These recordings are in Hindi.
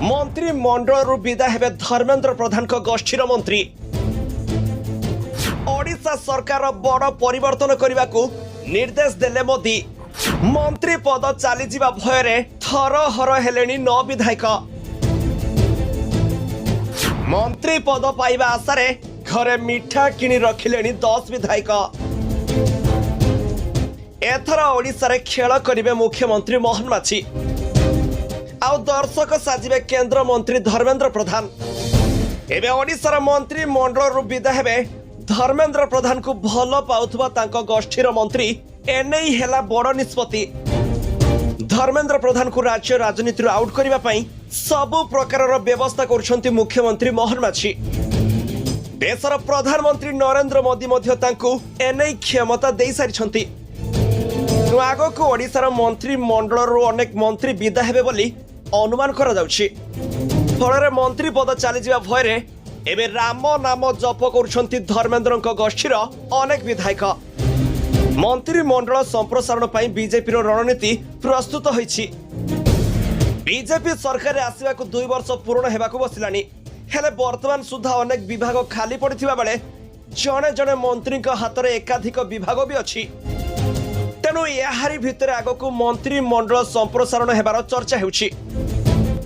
मंत्री मंडल विदा हेबे धर्मेंद्र प्रधान को गोष्ठीर मंत्री। ओडिशा सरकार बड़ परिवर्तन करने को निर्देश देले मोदी। मंत्री पद चली जिबा भୟରେ थरहर हेलेनी 9 विधायक। मंत्री पद पाइबा आशारे घरे मिठा किणी रखिलेनी 10 विधायक। एथर ओडिशा रे खेल करिवे मुख्यमंत्री मोहन माछी। आउ दर्शक साजिबे केंद्र मंत्री धर्मेंद्र प्रधान। एबे ओडिशा मंत्री मंडल विदा हेबे धर्मेंद्र प्रधान को भल पाउथबा तांको गोष्ठीर मंत्री। एनै हेला बड़ निष्पत्ति। धर्मेंद्र प्रधान को राज्य राजनीति आउट करने पाई सबु प्रकार व्यवस्था करुछंती मुख्यमंत्री मोहन माछी। देशर प्रधानमंत्री नरेंद्र मोदी मध्य तांको एनै क्षमता दे सारिछंती। आगो को ओडिशार मंत्री मंडल अनेक मंत्री विदा हेबे बोली अनुमान करा जाउछि। फଳରେ मंत्री पद चली जिबा भୟରେ एबे राम नाम जप करुछंती धर्मेंद्रଙ୍କ गोष्ठीर अनेक विधायक। मंत्री मंडल संप्रसारण पाई बीजेपी रणनीति प्रस्तुत होईछि। बीजेपी सरकार आसिबा को 2 वर्ष पूर्ण हेबाकू बसिलानी। हेले वर्तमान सुधा अनेक विभाग खाली पड़िथिबा बेले जणे जणे मंत्री हाथ में एकाधिक विभाग भी अछि। तेणु याहारी भितर आगको मंत्री मंडल संप्रसारण हेबार चर्चा हेउछि।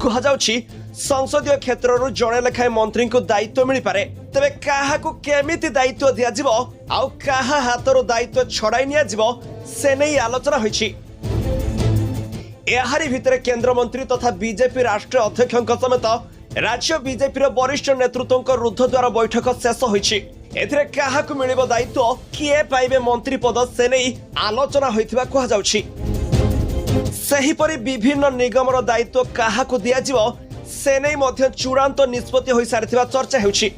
कहा जाउछि संसदीय क्षेत्र जड़े लेखाएं मंत्री को दायित्व मिल पारे। तेबे काहाकू केमिति दायित्व दिया जिवो आउ काहा हाथरो दायित्व छड़ाई निया जिवो से नै आलोचना होइछि। एहारी भितर केंद्र मंत्री तथा बीजेपी राष्ट्रीय अध्यक्षक समेत राज्य बीजेपी वरिष्ठ नेतृत्व रुद्धद्वार बैठक शेष होइछि। एथिरे काहाकू मिलिबो दायित्व किए पाइबे मंत्री पद से नै आलोचना होइथिबा कहा जाउछि। सेहिपरि विभिन्न निगमर दायित्व काहाकू दिया जिवो से नहीं मध्य चूड़ांत निष्पत्ति हो सारिथिबा चर्चा हेउछि।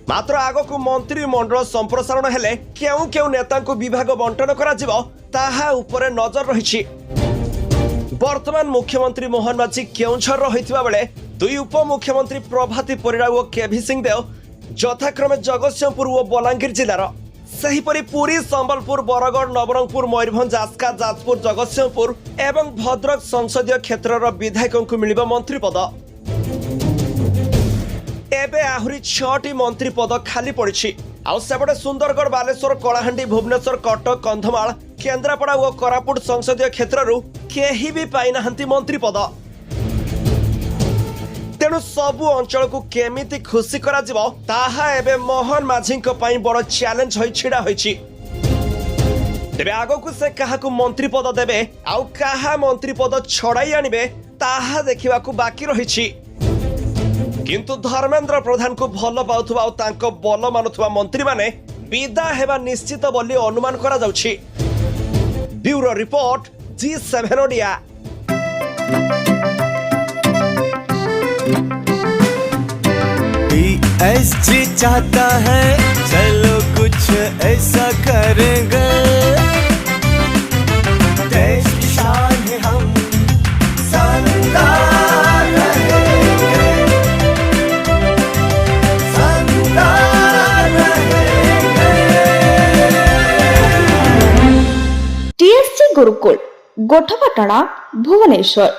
मात्र आगको मंत्री मंडल संप्रसारण हेले केउ केउ नेता को विभाग बंटन करा जिवो ताहा उपरे नजर रहिछि। वर्तमान मुख्यमंत्री मोहन माछी केउंझर रहिथिबा बेले 2 उपमुख्यमंत्री प्रभाती परिड़ा और केभी सिंहदेव यथाक्रमे जगतसिंहपुर और बलांगीर जिलार। सेहिपरि पुरी संबलपुर बरगढ़ नवरंगपुर मयूरभंज आस्का जाजपुर जगतसिंहपुर एवं भद्रक संसदीय क्षेत्र विधायकों को मिलिबो मंत्री पद। एबे आहुरी 6टी मंत्री पद खाली पड़िछि। आउ सेपटे सुंदरगढ़ बालेश्वर कलाहांडी भुवनेश्वर कटक कंधमाल केन्द्रापड़ा और कोरापुट संसदीय क्षेत्ररू केही भी पाई नाहंती मंत्री पद। तेणु सबु अंचल को केमिति खुशी करा जिवो ताहा एबे मोहन माझीଙ୍କ ପାଇଁ बड़ चैलेंज होई छिड़ा होईछि। तेबे आगो को से काहा को मंत्री पद देबे आउ काहा मंत्री पद छड़ाई आनिबे ताहा देखिबा को बाकी रहिछि। किंतु धर्मेंद्र प्रधान को भल पाउथबा आउ तांको बल मानुथबा मंत्री माने विदा हेबा निश्चित बोली अनुमान करा जाउछि। Bureau report G7 Odia. BSG चाहता है चलो कुछ ऐसा करेंगे, देश की शान है हम शानदार रहेंगे, शानदार रहेंगे। TSG गुरुकुल गोठपाटଣା भुवनेश्वर।